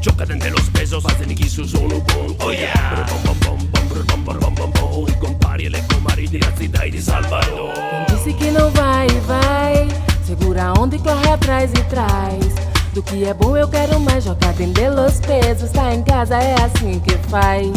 Choca de los pesos, hacen que su sono buon. Oh yeah. I compari e le comari di Razida e di Salvador. Quem disse que não vai, vai. Segura a onda e corre atrás e traz. Do que é bom eu quero mais. Joga atender los pesos. Tá em casa, é assim que faz.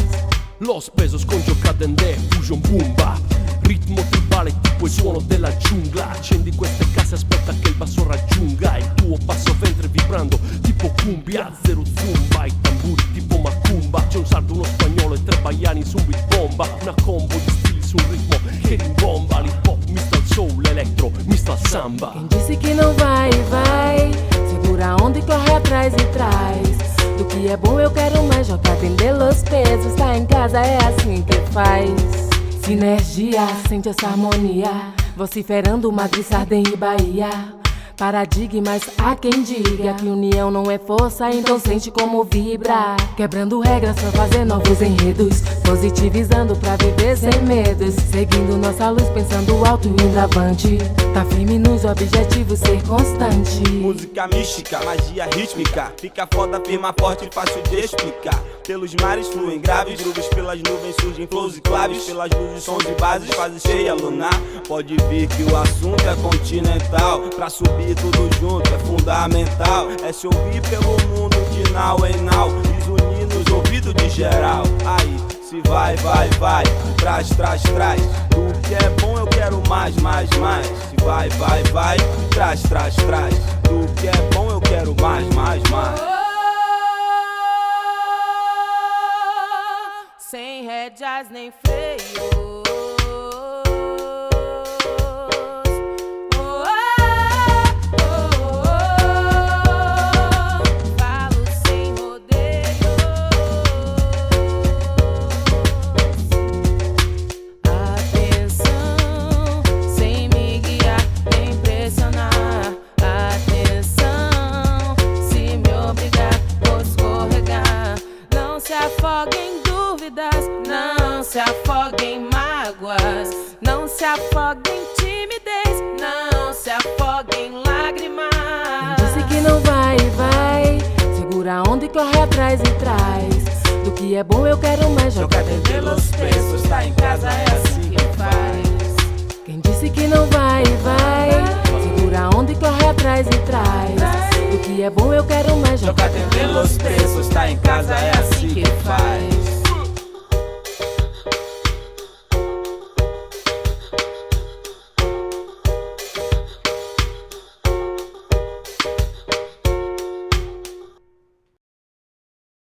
Los pesos con giocatende, fusion boomba. Ritmo tribale tipo il suono della giungla. Accendi queste case, aspetta che il basso raggiunga il tuo basso ventre vibrando tipo cumbia. Zero zumba, i tamburi tipo macumba. C'è un sardo, uno spagnolo e tre baiani su un beat bomba. Una combo di stili su un ritmo che rimbomba. L'hip hop mista al soul, l'electro mista al samba. Quem disse que não vai, vai. Segura a onda e corre atrás e traz. Do que é bom eu quero mais. Joga atender los pesos. Tá em casa, é assim que faz. Sinergia, sente essa harmonia. Vociferando Madrid, Sardenha e Bahia. Paradigmas, há quem diga que união não é força, então sente como vibra. Quebrando regras pra fazer novos enredos. Positivizando pra viver sem medos. Seguindo nossa luz, pensando alto e indo avante. Tá firme nos objetivos, ser constante. Música mística, magia rítmica. Fica foda, firma forte, fácil de explicar. Pelos mares fluem graves, grooves pelas nuvens surgem flows e claves. Pelas luzes, sons e bases, fase cheia lunar. Pode vir que o assunto é continental. Pra subir tudo junto é fundamental. É se ouvir pelo mundo de nau em nau. Desunir nos ouvidos de geral. Aí, se vai, vai, vai. Traz, traz, traz. Do que é bom eu quero mais, mais, mais. Se vai, vai, vai. Traz, traz, traz. Do que é bom eu quero mais, mais, mais. Sem rédeas nem freio. Não se afogue em mágoas, não se afogue em timidez, não se afogue em lágrimas. Quem disse que não vai, vai. Segura a onda e corre atrás e traz. Do que é bom eu quero mais. Joga atender los pesos. Tá em casa, é assim que faz. Quem disse que não vai, vai. Segura a onda e corre atrás e traz. Do que é bom eu quero mais. Joga